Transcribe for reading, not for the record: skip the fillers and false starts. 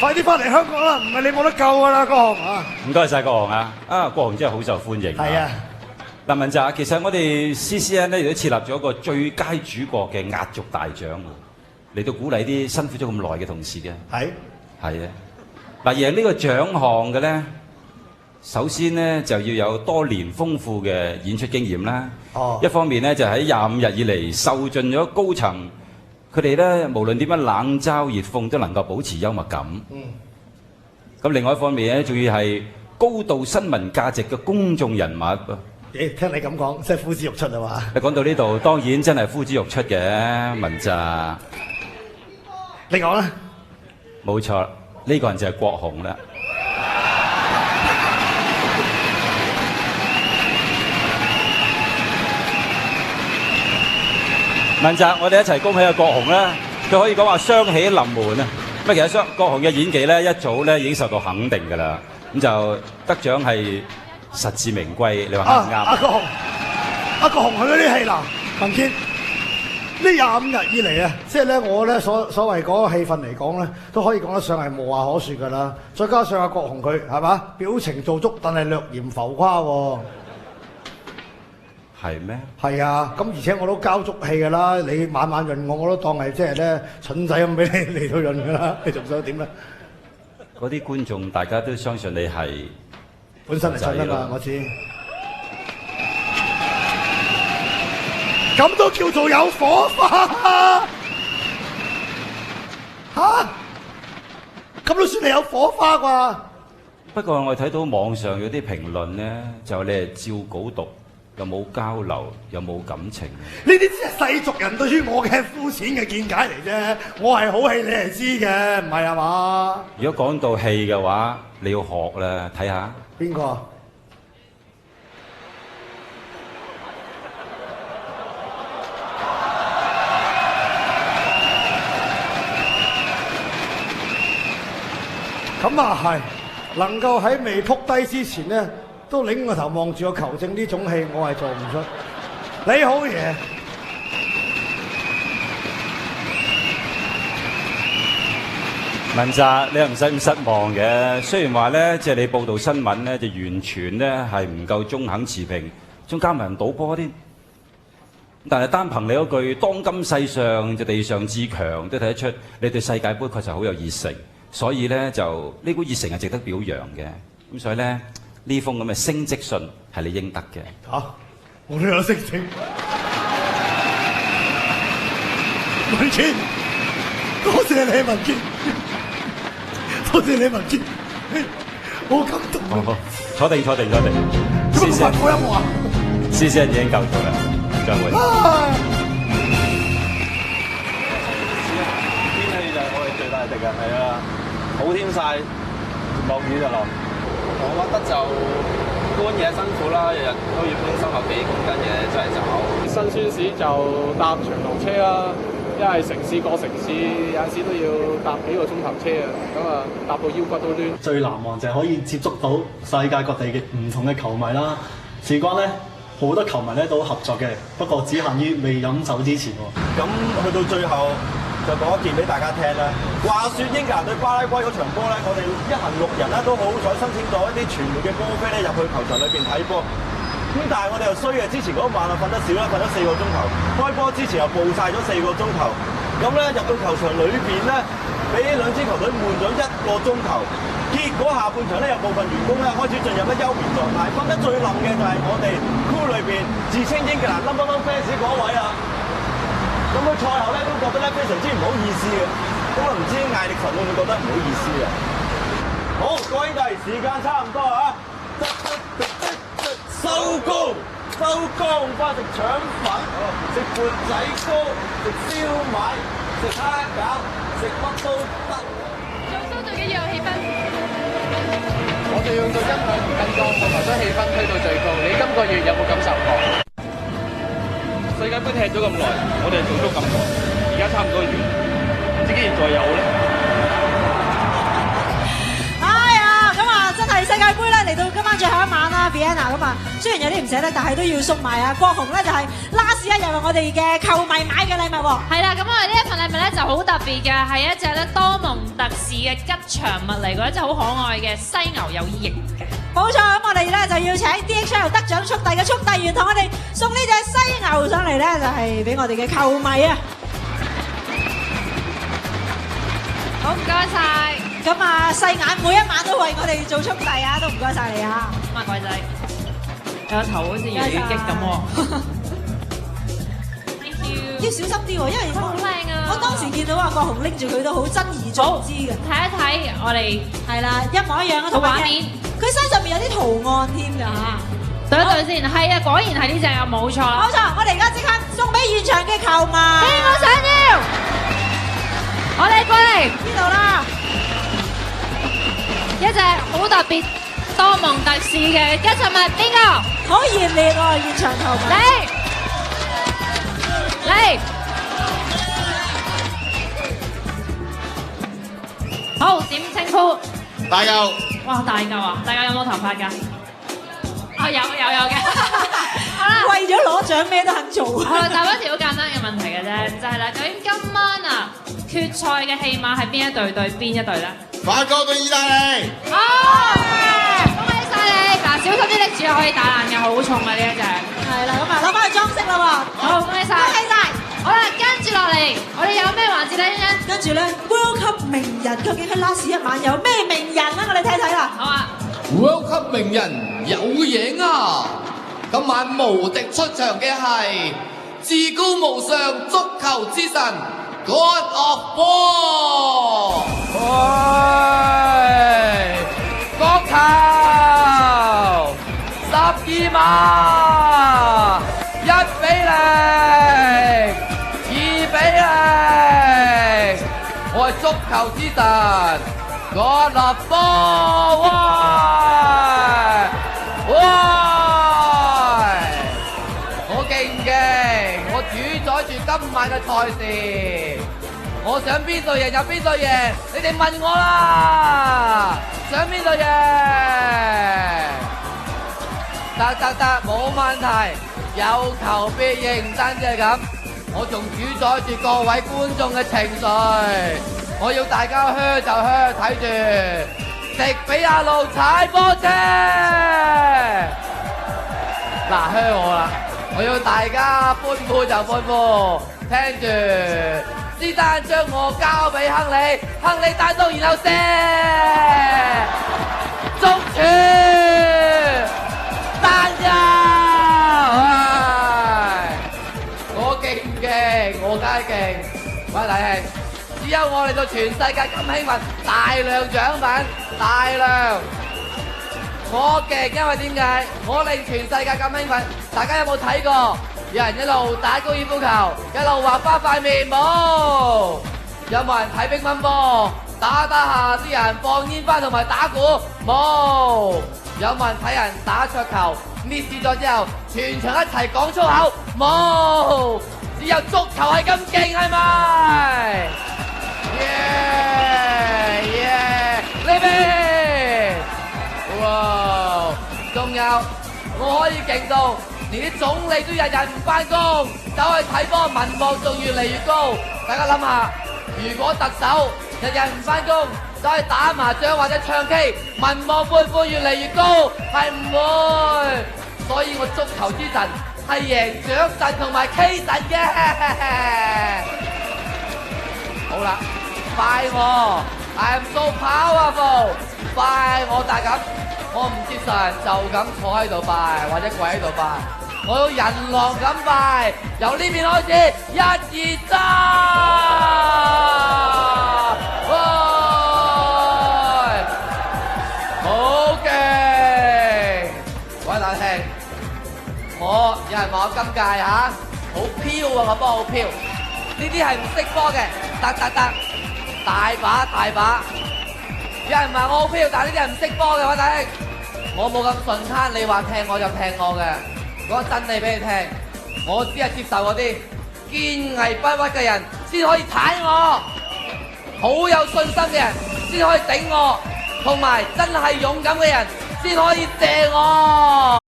快啲翻嚟香港啦，唔係你冇得救㗎啦，國雄啊！唔該晒國雄啊！國雄真係好受歡迎。係啊，嗱，文澤，其實我哋 CCN 咧亦都設立咗一個最佳主角嘅壓軸大獎嚟到鼓勵啲辛苦咗咁耐嘅同事嘅。係啊，嗱，贏呢個獎項嘅咧，首先咧就要有多年豐富嘅演出經驗啦。一方面咧就喺25日以嚟受盡咗高層，佢哋咧無論點樣冷嘲熱諷都能夠保持幽默感。咁另外一方面咧，仲要係高度新聞價值嘅公眾人物。聽你咁講，真係呼之欲出啊嘛！講到呢度，當然真係呼之欲出嘅，文澤。你講啦。冇錯，呢個人就係國雄啦。文澤，我哋一齊恭喜阿國雄啦！佢可以講話雙喜臨門啊！咁其實國雄嘅演技咧，一早咧已經受到肯定㗎啦。咁就得獎係實至名歸，你話啱唔啱？阿國雄佢嗰啲戲嗱，文傑呢25日以嚟啊，即係咧我咧所謂嗰個戲份嚟講咧，都可以講得上係無話可説㗎啦。再加上阿國雄佢係嘛，表情做足，但係略嫌浮誇喎。係咩？係啊，咁而且我都交足戲㗎啦，你晚晚潤我都當係即係咧蠢仔咁俾你嚟到潤㗎啦，你仲想點咧？嗰啲觀眾大家都相信你係本身係蠢啊嘛，我知。咁都叫做有火花嚇？咁都算係有火花啩？不過我睇到網上有啲評論咧，就你係照稿讀。又冇交流，又冇感情。呢啲只係世俗人對於我嘅膚淺嘅見解嚟啫。我係好戲，你係知嘅，唔係啊嘛？如果講到戲嘅話，你要學啦，睇下。邊個？咁啊係，能夠喺未撲低之前呢，都擰個頭望住個球證呢種戲，我係做唔出。你好嘢，文澤，你又唔使咁失望嘅。雖然話咧，即係你報道新聞咧，就完全咧係唔夠中肯持平，仲加埋人賭波添。但係單憑你嗰句當今世上就地上至強，都睇得出你對世界盃確實好有熱誠。所以咧就呢股熱誠係值得表揚嘅。咁所以咧。呢封咁嘅升職信係你應得嘅。我都有升職。文傑，多謝你文傑，多謝你文傑，好感動。好，坐定。謝謝。冇音樂啊？CCN已經夠咗啦，再會。天氣就係我哋最大敵人，係啊，好天曬，落雨就落。我覺得就搬嘢辛苦啦，日日都要搬300幾公斤嘢真係走。辛酸史就搭長途車啦，因為城市過城市有陣時都要搭幾個鐘頭車啊，咁啊搭到腰骨都攣。最難忘就係可以接觸到世界各地嘅唔同嘅球迷啦。事關咧好多球迷咧都合作嘅，不過只限於未飲酒之前喎。咁去到最後。就講一件俾大家聽啦。話說英格蘭對巴拉圭嗰場波咧，我哋一行6人咧都好彩申請到一啲傳媒嘅波飛咧入去球場裏邊睇波。咁但係我哋又衰嘅，之前嗰晚啊瞓得少啦，瞓咗4個鐘頭。開波之前又暴曬咗4個鐘頭。咁咧入到球場裏邊咧，俾兩支球隊悶咗1個鐘頭。結果下半場咧有部分員工咧開始進入咗休眠狀態。瞓得最冧嘅就係我哋 crew 裏邊自稱英格蘭 number one fans 嗰位啊。咁佢賽後咧都覺得咧非常之唔好意思嘅，咁啊唔知艾力神會唔會覺得唔好意思啊？好，各位兄弟，時間差唔多啊！收工，翻食腸粉，食缽仔糕，食燒賣，食蝦餃，食乜都得。做 show 最緊要有氣氛。我哋用到音響同燈光，同埋將氣氛推到最高。你今個月有冇感受過？世界盃踢咗咁耐，我哋做咗咁耐，而家差唔多完，唔知幾時再有咧。咁啊，真係世界盃咧嚟到今晚最後一晚啦 ，Vienna 咁啊，雖然有啲唔捨得，但係都要送埋啊。國雄咧就係 last 一日為我哋嘅球迷買嘅禮物喎。係啦，咁我哋呢一份禮物咧就好特別嘅，係一隻咧多蒙特斯士嘅吉祥物嚟嘅，一隻好可愛嘅犀牛有翼嘅。冇錯，咁我哋咧就要請 DHL 得獎速遞嘅速遞員同我哋送呢隻犀牛上嚟咧，就係俾我哋嘅球迷啊！好，唔該晒。咁啊，細眼每一晚都為我哋做速遞啊，都唔該晒你啊！咁啊，貴仔，你個頭好似越嚟越激咁喎。要小心啲喎，因為好靚啊！我當時見到阿國雄拎住佢都好珍而重之嘅。睇一睇我哋係啦，一模一樣嘅畫面，佢身上面有啲圖案添㗎嚇。對一對先，係啊，果然係呢隻啊，冇錯啦。冇錯，我哋而家即刻送俾現場嘅球迷。邊個想要？我哋過嚟呢度啦，一隻好特別、多蒙特士嘅吉祥物，邊個？好熱烈喎！現場球迷。嚟，好，點稱呼？大嚿。哇，大嚿啊！大嚿有冇頭髮㗎？啊，有嘅。好啦，為咗攞獎咩都肯做。我答一條好簡單嘅問題嘅啫，就係啦，究竟今晚啊決賽嘅戲碼係邊一隊對邊一隊咧？法國對意大利。恭喜晒你！嗱，小心啲拎住啊，可以打爛嘅，好重啊呢一隻。係啦，咁啊攞翻去裝飾啦喎。好，恭喜晒！恭喜晒！好啦，跟住落嚟，我哋有咩環節咧？跟住咧 ，World Cup 名人究竟喺 last 一晚有咩名人咧？我哋睇睇啦。好啊。World Cup 名人有影啊！今晚無敵出場嘅係至高無上足球之神 God of Ball。喂，國球12碼，1比0，2比0，我係足球之神 God of Ball。喂，我勁唔勁？我主宰住今晚嘅賽事。我想邊隊贏就邊隊贏，你哋問我啦，想邊隊贏？得，冇問題，有求必應，唔單止係咁，我仲主宰住各位觀眾嘅情緒，我要大家靴就靴，睇住，迪比亞路踩波車，嗱靴我啦，我要大家歡呼就歡呼，聽住。斯丹將我交俾亨利，亨利單刀然後射，中柱，單入，我勁唔勁？我梗係勁，喂大兄，只有我嚟到全世界咁興奮，大量獎品，大量，我勁，因為點解？我令全世界咁興奮，大家有冇睇過？有人一路打高爾夫球，一路畫花塊面冇？有冇人睇乒乓波？打下啲人放煙花同埋打鼓冇？有冇人睇人打桌球？搣跌咗之後，全場一齊講粗口冇？只有足球係咁勁係咪？耶！呢邊，哇！仲有，我可以勁到。連啲總理都日日唔返工，走去睇波，民望仲越嚟越高。大家諗下，如果特首日日唔返工，走去打麻將或者唱 K， 民望會唔會越嚟越高？係唔會。所以我足球之神係贏獎神同埋 K 神嘅。好啦，快我 ，I am so powerful， 快我大咁，我唔接受人就咁坐喺度拜，或者跪喺度拜。我要人狼咁拜，由呢邊開始，1、2、3，喂，好勁！喂大兄，有人話我今屆嚇好飄啊，個波好飄，呢啲係唔識波嘅，得，大把。有人話我好飄，但係呢啲係唔識波嘅，喂大兄，我冇咁順攤，你話踢我就踢我嘅。講真理俾你聽，我只係接受嗰啲堅毅不屈嘅人先可以踩我，好有信心嘅人先可以頂我，同埋真係勇敢嘅人先可以射我。